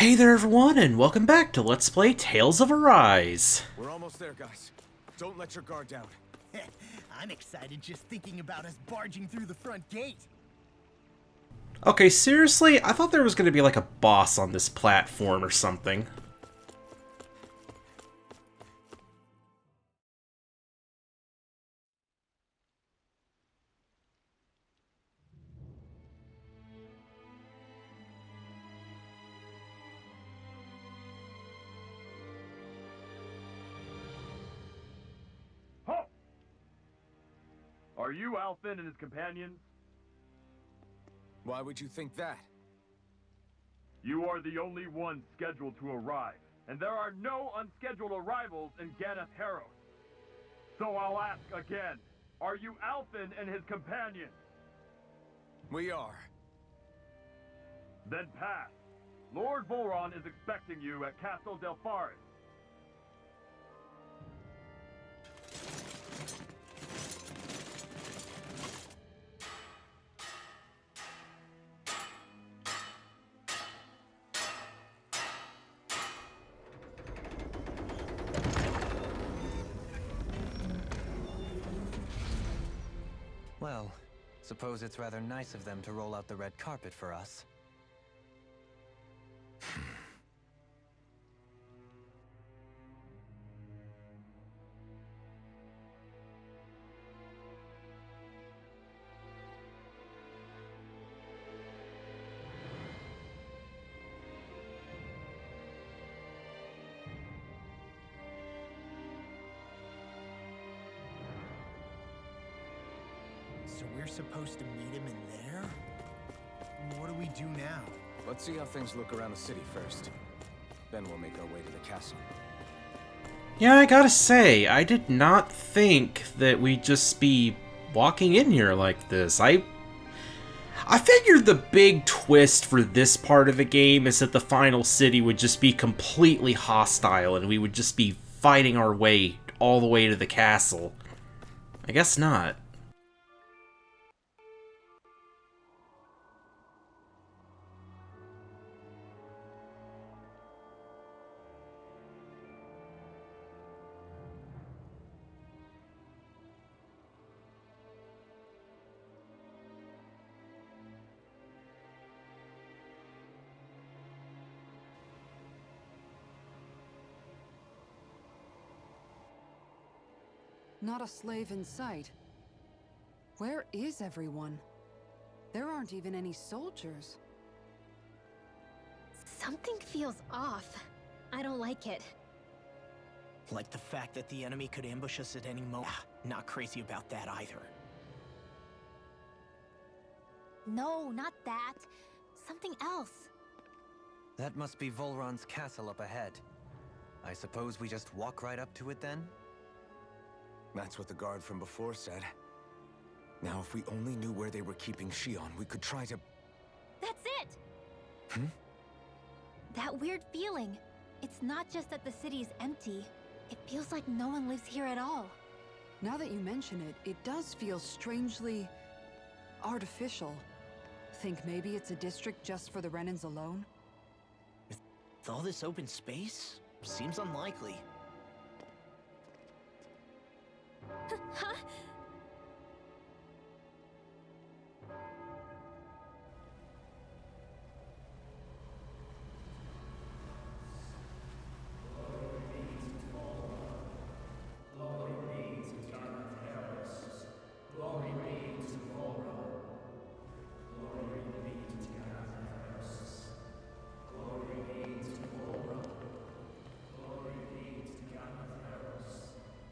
Hey there everyone, and welcome back to Let's Play Tales of Arise. We're almost there, guys. Don't let your guard down. I'm excited just thinking about us barging through the front gate. Okay, seriously? I thought there was going to be like a boss on this platform or something. Halt! Are you Elfin and his companions? Why would you think that? You are the only ones scheduled to arrive, and there are no unscheduled arrivals in Ganatheros. So I'll ask again, are you Elfin and his companions? We are. Then pass. Lord Vholran is expecting you at Castle del Fharis. Well, suppose it's rather nice of them to roll out the red carpet for us. So we're supposed to meet him in there? What do we do now? Let's see how things look around the city first. Then we'll make our way to the castle. Yeah, I gotta say, I did not think that we'd just be walking in here like this. I figured the big twist for this part of the game is that the final city would just be completely hostile and we would just be fighting our way all the way to the castle. I guess not. Not a slave in sight. Where is everyone? There aren't even any soldiers. Something feels off. I don't like it. Like the fact that the enemy could ambush us at any moment. Not crazy about that either. No, not that. Something else. That must be Vholrans Castle up ahead. I suppose we just walk right up to it then? That's what the guard from before said. Now, if we only knew where they were keeping Shion, we could try to... That's it! Hmm? That weird feeling. It's not just that the city is empty. It feels like no one lives here at all. Now that you mention it, it does feel strangely artificial. Think maybe it's a district just for the Renans alone? With all this open space, seems unlikely. Huh?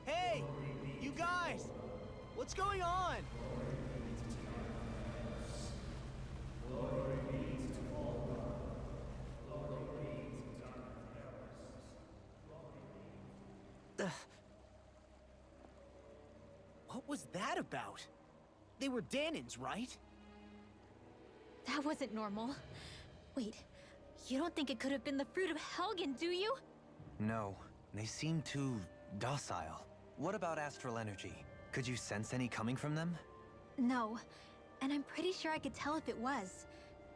Hey! You guys! What's going on? What was that about? They were Danans, right? That wasn't normal. Wait, you don't think it could have been the fruit of Helgen, do you? No, they seem too docile. What about astral energy? Could you sense any coming from them? No, and I'm pretty sure I could tell if it was.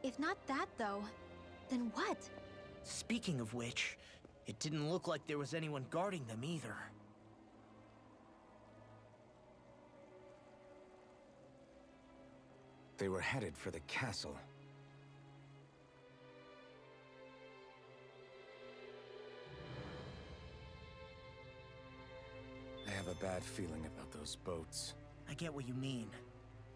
If not that, though, then what? Speaking of which, it didn't look like there was anyone guarding them either. They were headed for the castle. I have a bad feeling about those boats. I get what you mean.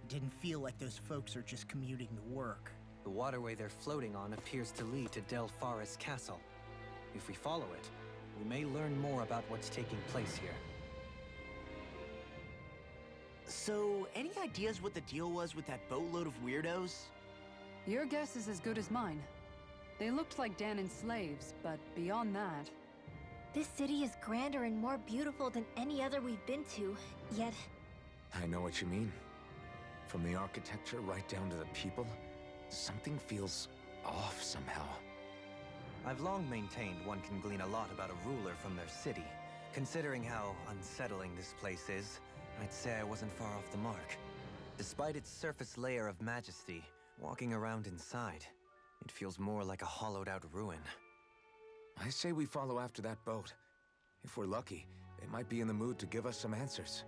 It didn't feel like those folks are just commuting to work. The waterway they're floating on appears to lead to Vholrans Castle. If we follow it, we may learn more about what's taking place here. So, any ideas what the deal was with that boatload of weirdos? Your guess is as good as mine. They looked like Danan's slaves, but beyond that... This city is grander and more beautiful than any other we've been to, yet... I know what you mean. From the architecture right down to the people, something feels off somehow. I've long maintained one can glean a lot about a ruler from their city. Considering how unsettling this place is, I'd say I wasn't far off the mark. Despite its surface layer of majesty, walking around inside, it feels more like a hollowed-out ruin. I say we follow after that boat. If we're lucky, they might be in the mood to give us some answers.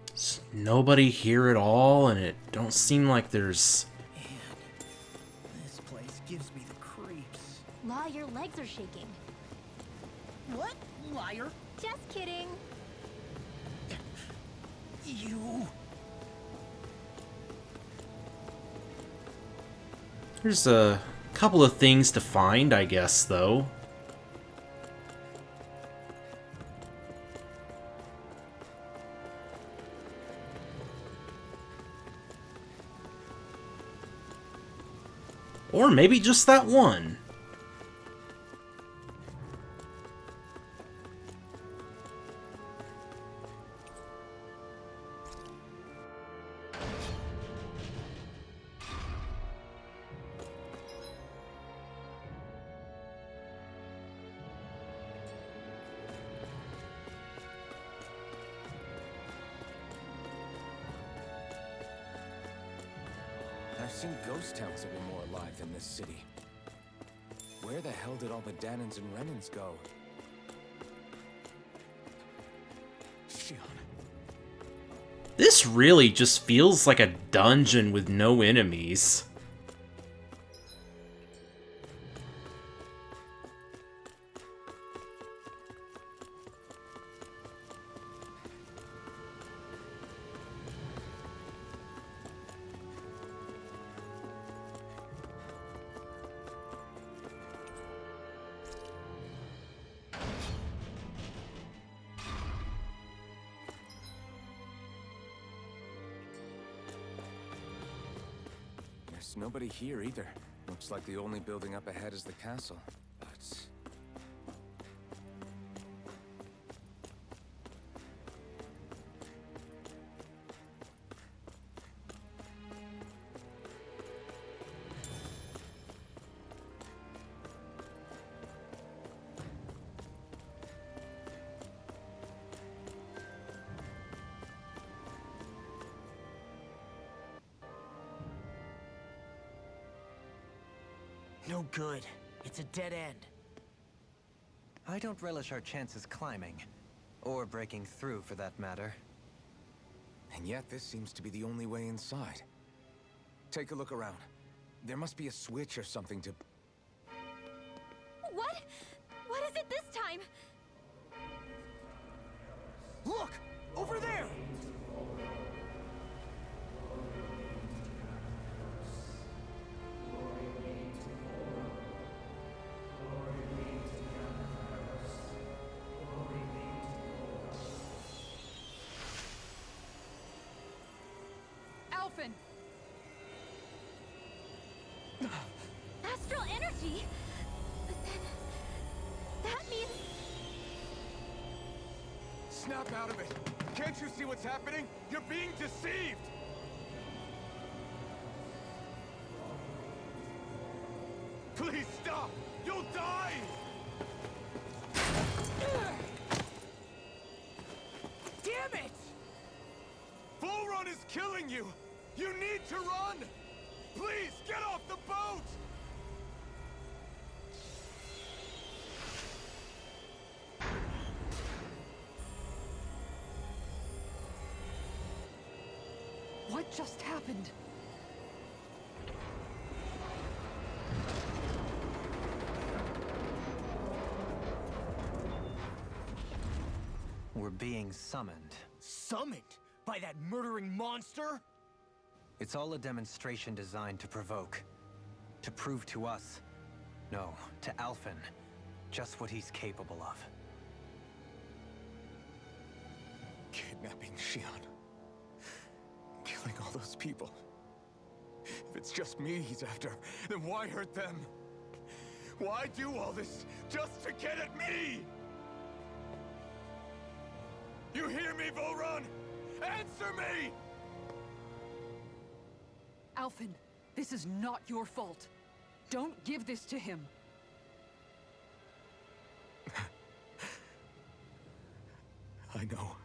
There's nobody here at all, and it don't seem like there's... Man, this place gives me the creeps. La, your legs are shaking. What? Liar? Just kidding. You... There's a couple of things to find, I guess, though. Or maybe just that one. I've seen ghost towns that were more alive than this city. Where the hell did all the Danans and Renans go? Shion. This really just feels like a dungeon with no enemies. There's nobody here either. Looks like the only building up ahead is the castle. But... No good. It's a dead end. I don't relish our chances climbing. Or breaking through, for that matter. And yet this seems to be the only way inside. Take a look around. There must be a switch or something to... What? What is it this time? Look! Over there! Elfin! Astral energy? But then... that means... Snap out of it! Can't you see what's happening? You're being deceived! Please stop! You'll die! Damn it! Vholran is is killing you! You need to run! Please, get off the boat! What just happened? We're being summoned. Summoned? By that murdering monster? It's all a demonstration designed to provoke. To prove to us, no, to Elfin, just what he's capable of. Kidnapping Shion. Killing all those people. If it's just me he's after, then why hurt them? Why do all this just to get at me? You hear me, Vholran? Answer me! Elfin, this is not your fault. Don't give this to him. I know.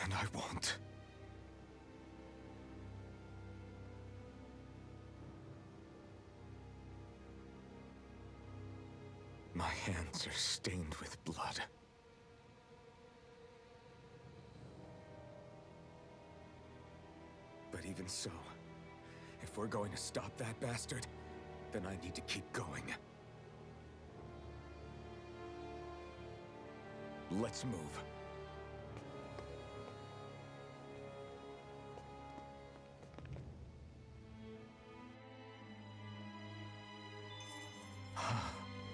And I won't. My hands are stained with blood. But even so, if we're going to stop that bastard, then I need to keep going. Let's move.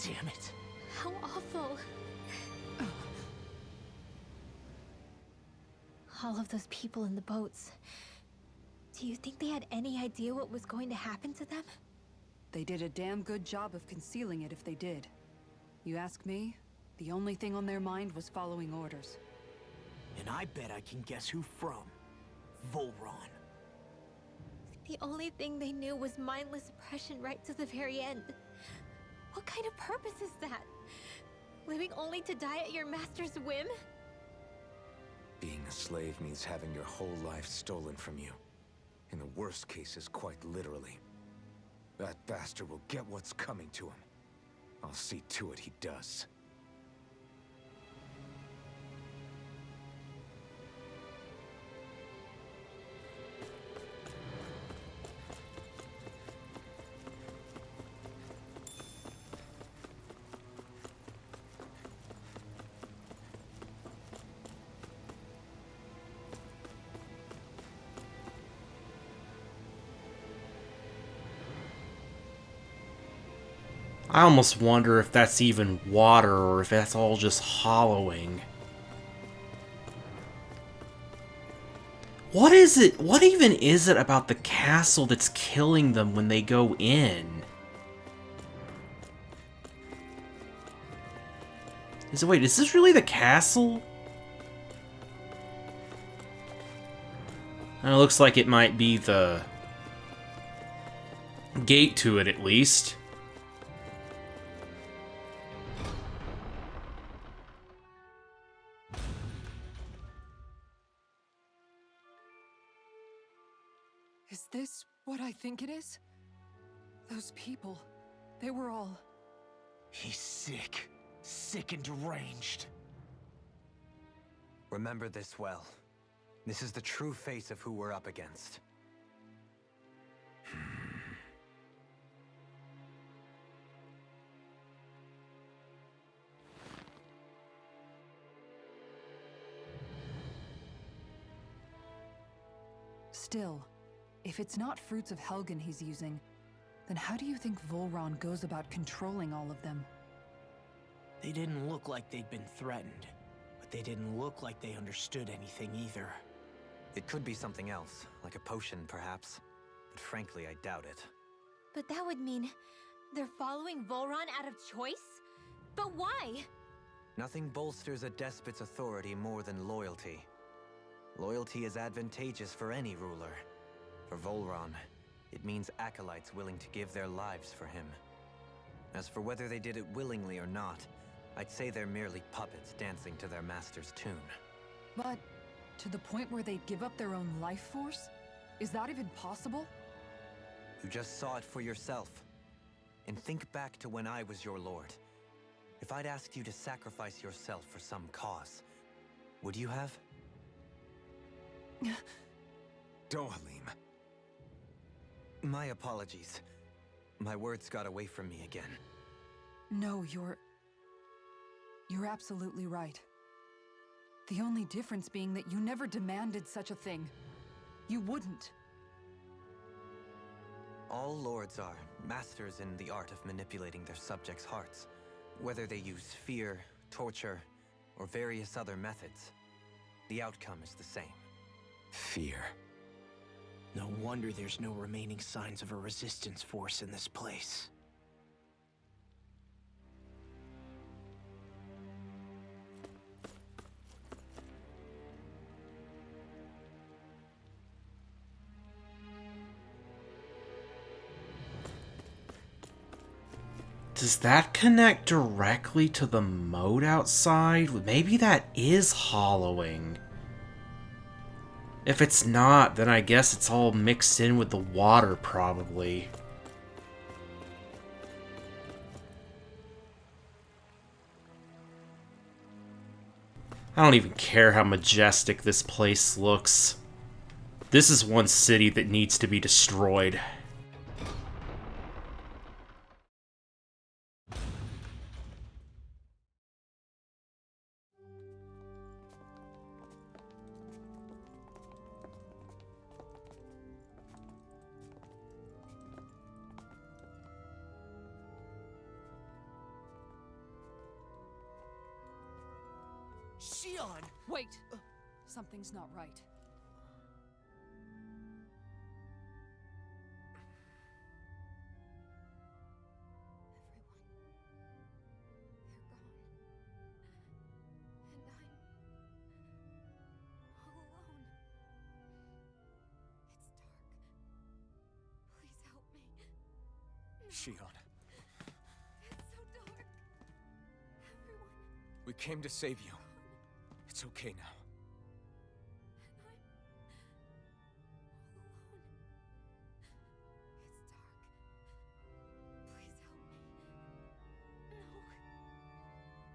Damn it. How awful. All of those people in the boats. Do you think they had any idea what was going to happen to them? They did a damn good job of concealing it if they did. You ask me, the only thing on their mind was following orders. And I bet I can guess who from. Vholran. The only thing they knew was mindless oppression right to the very end. What kind of purpose is that? Living only to die at your master's whim? Being a slave means having your whole life stolen from you. In the worst cases, quite literally. That bastard will get what's coming to him. I'll see to it he does. I almost wonder if that's even water or if that's all just hollowing. What is it? What even is it about the castle that's killing them when they go in? Wait, is this really the castle? It looks like it might be the gate to it, at least. Is this what I think it is? Those people, they were all... He's sick. Sick and deranged. Remember this well. This is the true face of who we're up against. Still, if it's not fruits of Helgen he's using, then how do you think Vholran goes about controlling all of them? They didn't look like they'd been threatened, but they didn't look like they understood anything either. It could be something else, like a potion perhaps, but frankly I doubt it. But that would mean they're following Vholran out of choice? But why? Nothing bolsters a despot's authority more than loyalty. Loyalty is advantageous for any ruler. For Vholran, it means acolytes willing to give their lives for him. As for whether they did it willingly or not, I'd say they're merely puppets dancing to their master's tune. But To the point where they'd give up their own life force? Is that even possible? You just saw it for yourself. And think back to when I was your lord. If I'd asked you to sacrifice yourself for some cause, would you have? Dohalim. My apologies. My words got away from me again. No, you're absolutely right. The only difference being that you never demanded such a thing. You wouldn't. All lords are masters in the art of manipulating their subjects' hearts. Whether they use fear, torture, or various other methods, the outcome is the same. Fear. No wonder there's no remaining signs of a resistance force in this place. Does that connect directly to the moat outside? Maybe that is hollowing. If it's not, then I guess it's all mixed in with the water, probably. I don't even care how majestic this place looks. This is one city that needs to be destroyed. Xion! Wait! Something's not right. Xion. It's so dark. Everyone. We came to save you. It's okay now.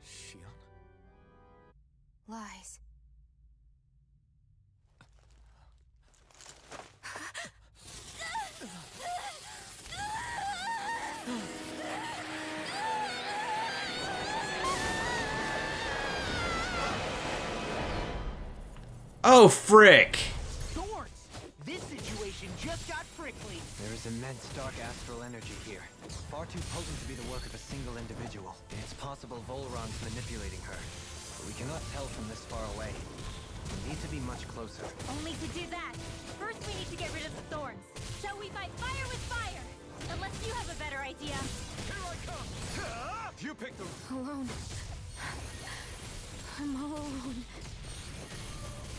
Xion? Lies. Oh, frick! Thorns! This situation just got prickly. There is immense dark astral energy here. Far too potent to be the work of a single individual. It's possible Vholran's manipulating her, but we cannot tell from this far away. We need to be much closer. Only to do that, first we need to get rid of the Thorns. So we fight fire with fire! Unless you have a better idea. Here I come! You pick the... Alone. I'm all alone.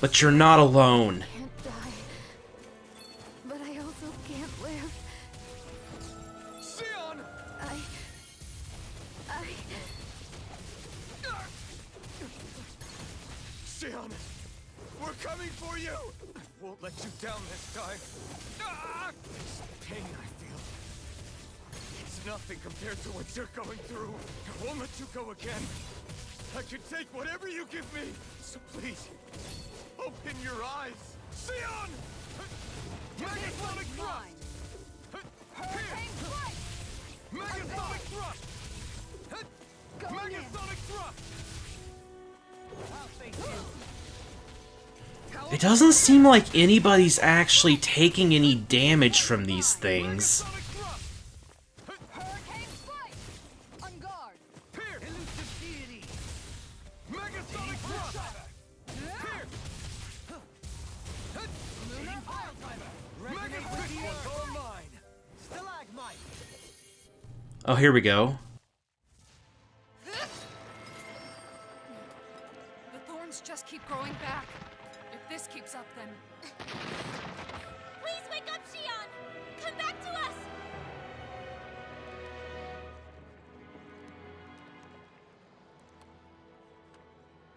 But you're not alone. I can't die. But I also can't live. Xion! Xion! We're coming for you! Won't let you down this time. This pain I feel. It's nothing compared to what you're going through. I won't let you go again. I can take whatever you give me. So please, open your eyes. Xion! Megasonic thrust! Hurricane strike! Megasonic thrust! Megasonic thrust! It doesn't seem like anybody's actually taking any damage from these things. Hurricane strike! On guard! Here! Elusive deity! Megasonic thrust! Here! Lunar pile driver! Megasonic thrust online! Stalagmite! Oh, here we go. The thorns just keep growing back. If this keeps up, then... Please wake up, Xion! Come back to us!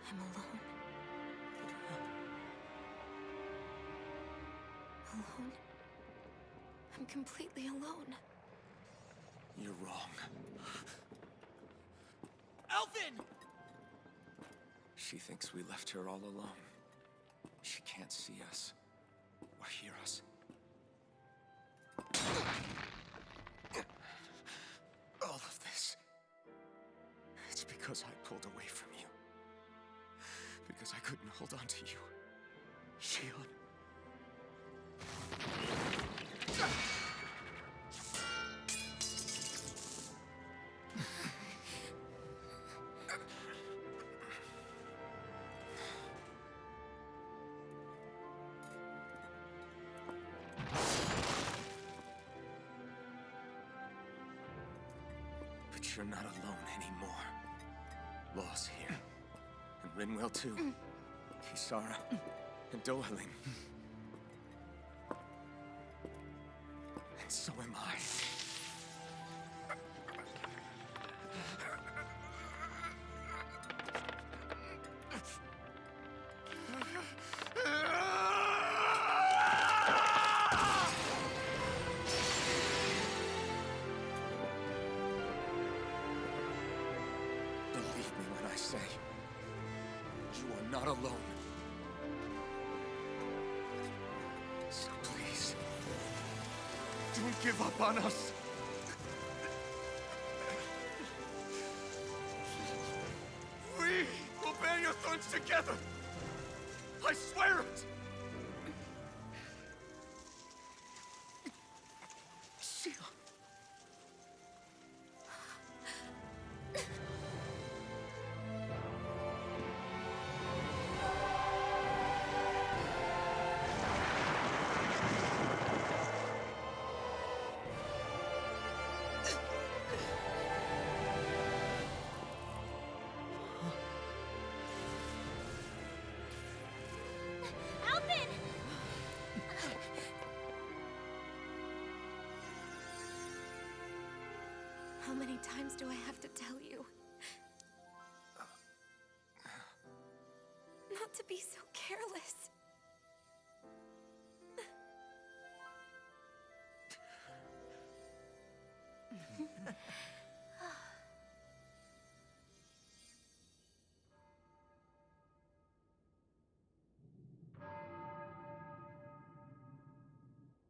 I'm alone. Alone? I'm completely alone. You're wrong. Elfin! She thinks we left her all alone. She can't see us or hear us. All of this, it's because I pulled away from you. Because I couldn't hold on to you. Shion. But you're not alone anymore. Law's here. And Rinwell too. Kisara. And Dohaling. And so am I. Believe me when I say, you are not alone. So please, don't give up on us. We will bear your thorns together. I swear it. Shion. Elfin! How many times do I have to tell you? Not to be so careless.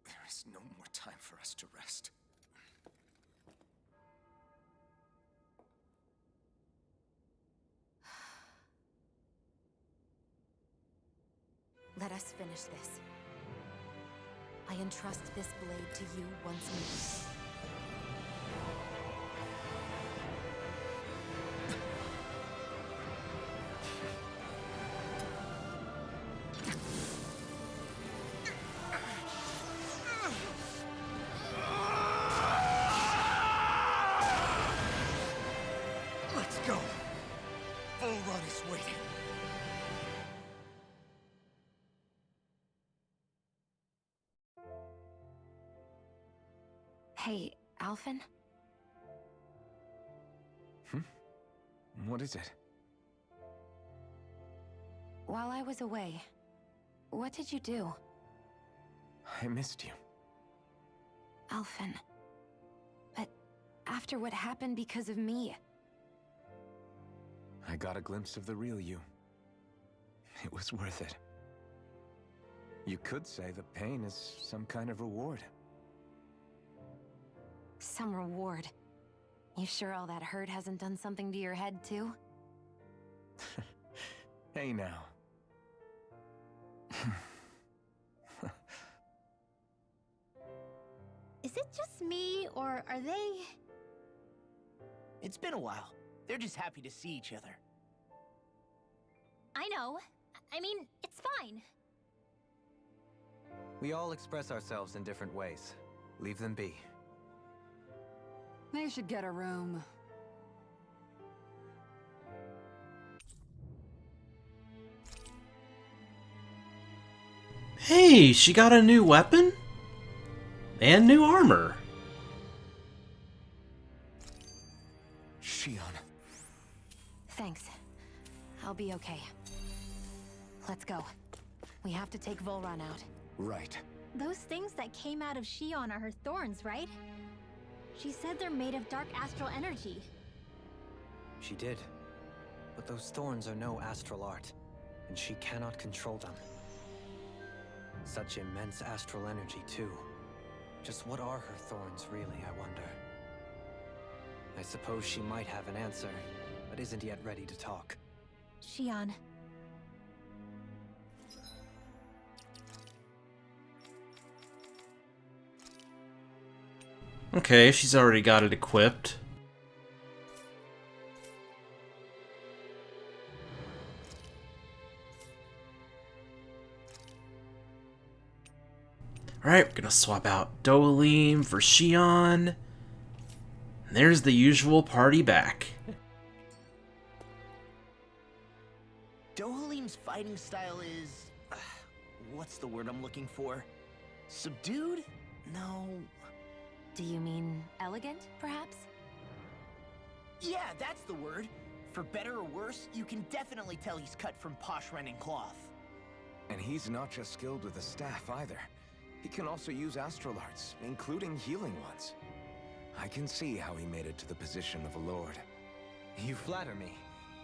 There is no more time for us to rest. Let us finish this. I entrust this blade to you once more. Let's go. Vholran is waiting. Hey, Elfin? What is it? While I was away, what did you do? I missed you. Elfin. But after what happened because of me, I got a glimpse of the real you. It was worth it. You could say the pain is some kind of reward. some reward. You sure all that hurt hasn't done something to your head, too? Hey now. Is it just me, or are they... It's been a while. They're just happy to see each other. I know. I mean, it's fine. We all express ourselves in different ways. Leave them be. They should get a room. Hey, she got a new weapon? And new armor. Shion. Thanks. I'll be okay. Let's go. We have to take Vholran out. Right. Those things that came out of Xion are her thorns, right? She said they're made of dark astral energy. She did. But those thorns are no astral art, and she cannot control them. Such immense astral energy, too. Just what are her thorns, really, I wonder? I suppose she might have an answer, but isn't yet ready to talk. Xion. Okay, she's already got it equipped. Alright, we're gonna swap out Dohalim for Xion. And there's the usual party back. Dohalim's fighting style is... what's the word I'm looking for? Subdued? No... Do you mean elegant, perhaps? Yeah, that's the word. For better or worse, you can definitely tell he's cut from posh Renin cloth. And he's not just skilled with the staff either. He can also use astral arts, including healing ones. I can see how he made it to the position of a lord. You flatter me,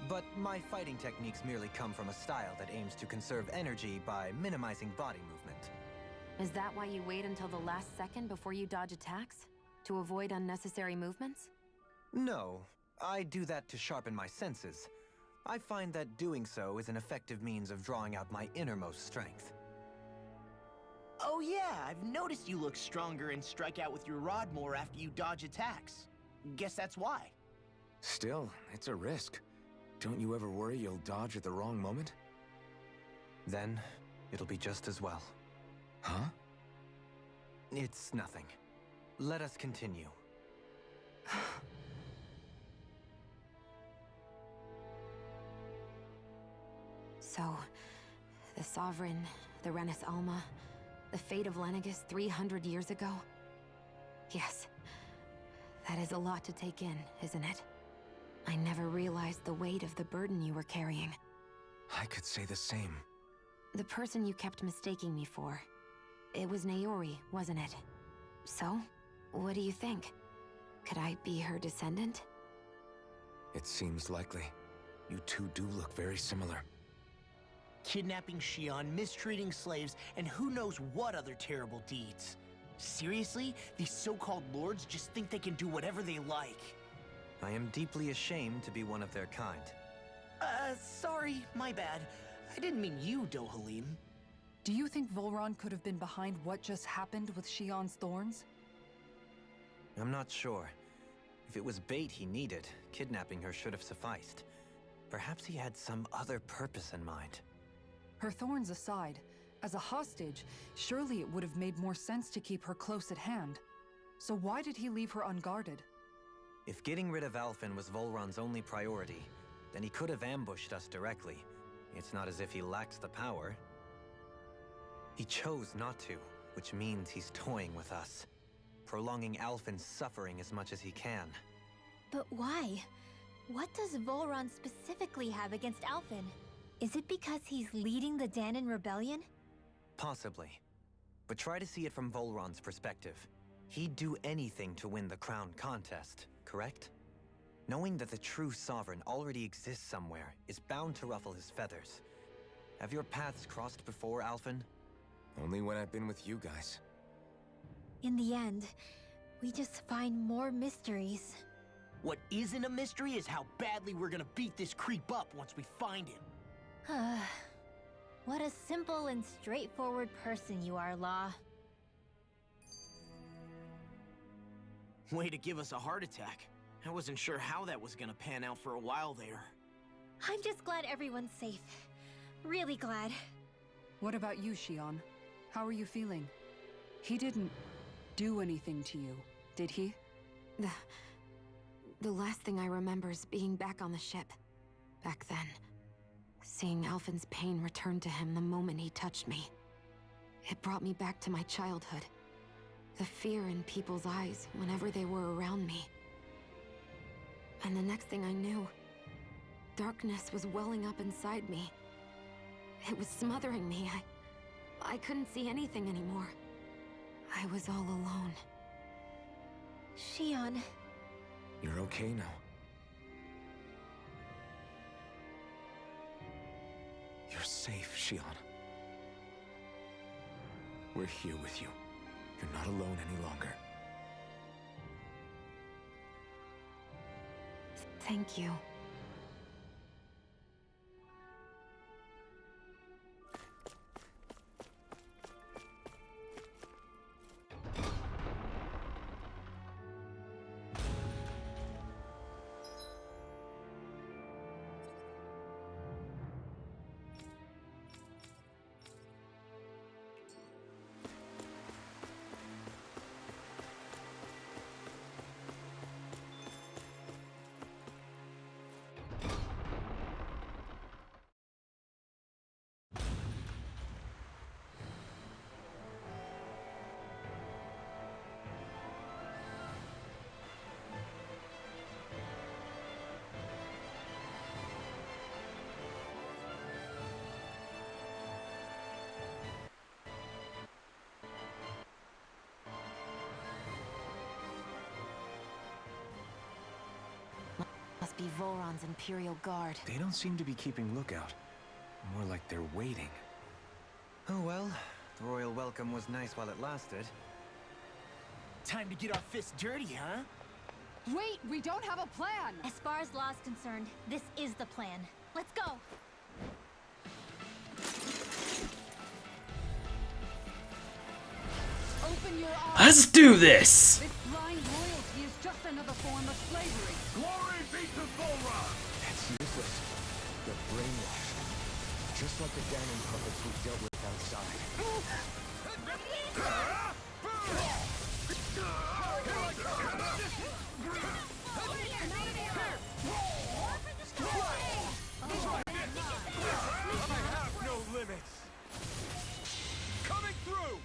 but my fighting techniques merely come from a style that aims to conserve energy by minimizing body movement. Is that why you wait until the last second before you dodge attacks? To avoid unnecessary movements? No, I do that to sharpen my senses. I find that doing so is an effective means of drawing out my innermost strength. Oh yeah, I've noticed you look stronger and strike out with your rod more after you dodge attacks. Guess that's why. Still, it's a risk. Don't you ever worry you'll dodge at the wrong moment? Then, it'll be just as well. Huh? It's nothing. Let us continue. So, the Sovereign, the Renis Alma, the fate of Lenegis 300 years ago? Yes. That is a lot to take in, isn't it? I never realized the weight of the burden you were carrying. I could say the same. The person you kept mistaking me for. It was Naori, wasn't it? So, what do you think? Could I be her descendant? It seems likely. You two do look very similar. Kidnapping Xion, mistreating slaves, and who knows what other terrible deeds. Seriously? These so-called lords just think they can do whatever they like. I am deeply ashamed to be one of their kind. Sorry, my bad. I didn't mean you, Dohalim. Do you think Vholran could have been behind what just happened with Xion's thorns? I'm not sure. If it was bait he needed, kidnapping her should have sufficed. Perhaps he had some other purpose in mind. Her thorns aside, as a hostage, surely it would have made more sense to keep her close at hand. So why did he leave her unguarded? If getting rid of Elfin was Vholran's only priority, then he could have ambushed us directly. It's not as if he lacked the power. He chose not to, which means he's toying with us, prolonging Elfin's suffering as much as he can. But why? What does Vholran specifically have against Elfin? Is it because he's leading the Danan rebellion? Possibly. But try to see it from Vholran's perspective. He'd do anything to win the crown contest, correct? Knowing that the true sovereign already exists somewhere is bound to ruffle his feathers. Have your paths crossed before, Elfin? Only when I've been with you guys. In the end, we just find more mysteries. What isn't a mystery is how badly we're gonna beat this creep up once we find him. What a simple and straightforward person you are, Law. Way to give us a heart attack. I wasn't sure how that was gonna pan out for a while there. I'm just glad everyone's safe. Really glad. What about you, Xion? How are you feeling? He didn't do anything to you, did he? The last thing I remember is being back on the ship. Back then. Seeing Elfin's pain return to him the moment he touched me. It brought me back to my childhood. The fear in people's eyes whenever they were around me. And the next thing I knew, darkness was welling up inside me. It was smothering me. I couldn't see anything anymore. I was all alone. Shion. You're okay now. You're safe, Shion. We're here with you. You're not alone any longer. Thank you. Must be Vholran's Imperial Guard. They don't seem to be keeping lookout. More like they're waiting. Oh well, the royal welcome was nice while it lasted. Time to get our fists dirty, huh? Wait, we don't have a plan! As far as law's concerned, this is the plan. Let's go! Open your eyes! Let's do this! This blind loyalty is just another form of slavery. Glory be to Vholran! That's useless. They're brainwashed. Just like the Ganon puppets we dealt with outside. I have no limits! Coming through!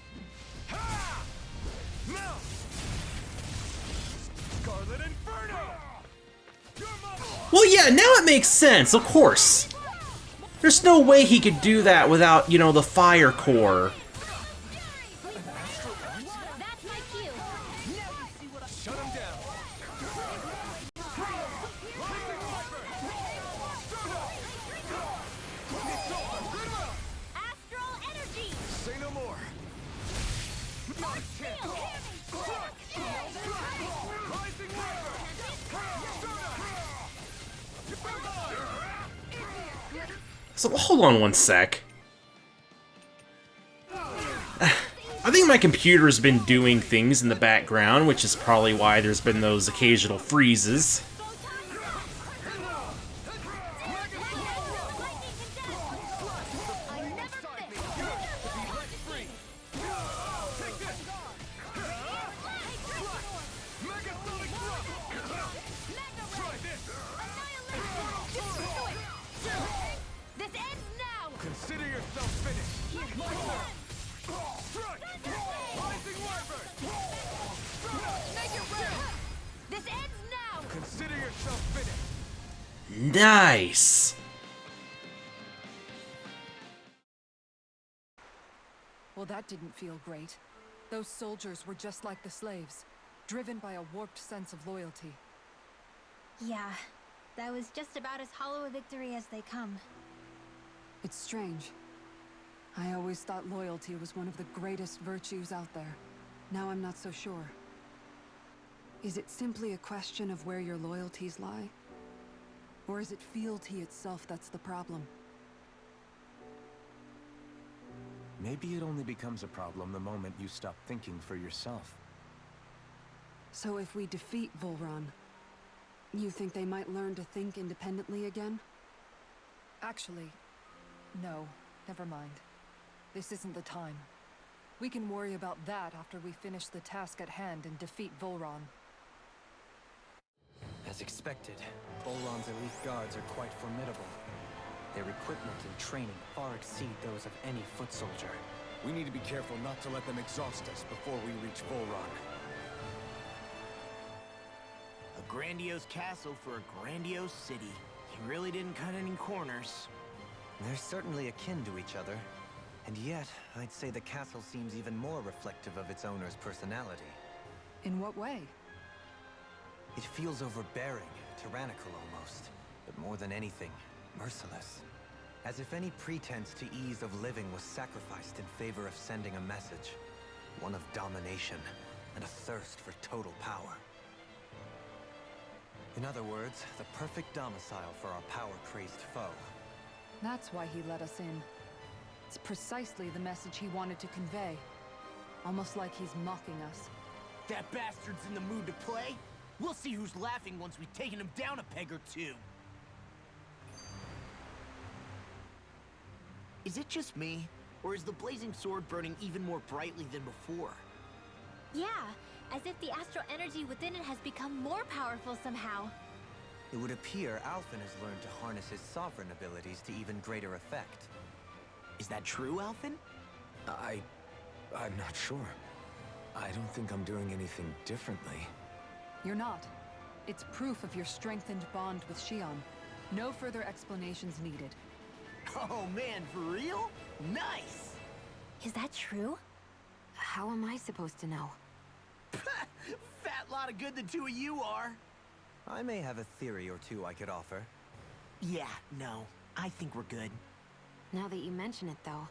Ha! Now! Scarlet Inferno! Well, yeah, now it makes sense, of course. There's no way he could do that without, you know, the fire core. That's my cue! Shut him down! Astral energy! Say no more! So, hold on one sec. I think my computer's been doing things in the background, which is probably why there's been those occasional freezes. This ends now! Consider yourself finished! Strike! Rising Wyvern! This ends now! Consider yourself finished! Nice! Well, that didn't feel great. Those soldiers were just like the slaves, driven by a warped sense of loyalty. Yeah, that was just about as hollow a victory as they come. It's strange. I always thought loyalty was one of the greatest virtues out there. Now I'm not so sure. Is it simply a question of where your loyalties lie? Or is it fealty itself that's the problem? Maybe it only becomes a problem the moment you stop thinking for yourself. So if we defeat Vholran, you think they might learn to think independently again? Actually, no. Never mind. This isn't the time. We can worry about that after we finish the task at hand and defeat Vholran. As expected, Vholran's elite guards are quite formidable. Their equipment and training far exceed those of any foot soldier. We need to be careful not to let them exhaust us before we reach Vholran. A grandiose castle for a grandiose city. He really didn't cut any corners. They're certainly akin to each other. And yet, I'd say the castle seems even more reflective of its owner's personality. In what way? It feels overbearing, tyrannical almost, but more than anything, merciless. As if any pretense to ease of living was sacrificed in favor of sending a message. One of domination and a thirst for total power. In other words, the perfect domicile for our power-crazed foe. That's why he let us in. It's precisely the message he wanted to convey. Almost like he's mocking us. That bastard's in the mood to play? We'll see who's laughing once we've taken him down a peg or two. Is it just me? Or is the blazing sword burning even more brightly than before? Yeah, as if the astral energy within it has become more powerful somehow. It would appear Elfin has learned to harness his sovereign abilities to even greater effect. Is that true, Elfin? I'm not sure. I don't think I'm doing anything differently. You're not. It's proof of your strengthened bond with Shion. No further explanations needed. Oh man, for real? Nice! Is that true? How am I supposed to know? Fat lot of good the two of you are. I may have a theory or two I could offer. Yeah, no. I think we're good. Now that you mention it, though,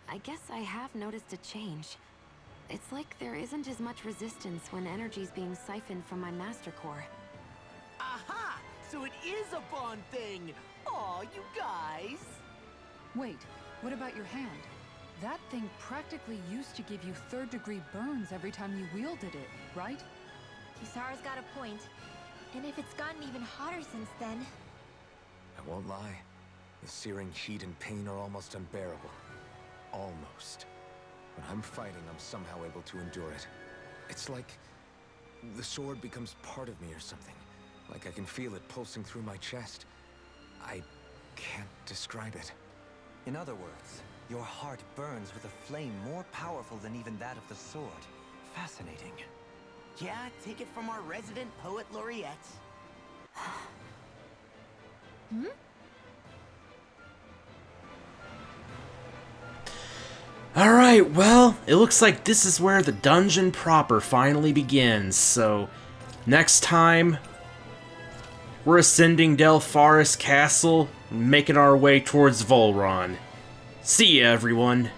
I guess I have noticed a change. It's like there isn't as much resistance when energy's being siphoned from my Master Core. Aha! So it is a bond thing! Aw, you guys! Wait, what about your hand? That thing practically used to give you third-degree burns every time you wielded it, right? Kisara's got a point. And if it's gotten even hotter since then... I won't lie. The searing heat and pain are almost unbearable. Almost. When I'm fighting, I'm somehow able to endure it. It's like the sword becomes part of me or something. Like I can feel it pulsing through my chest. I can't describe it. In other words, your heart burns with a flame more powerful than even that of the sword. Fascinating. Yeah, take it from our resident poet laureate. Alright, well, it looks like this is where the dungeon proper finally begins, so next time we're ascending Vholrans Castle, making our way towards Vholran. See ya, everyone!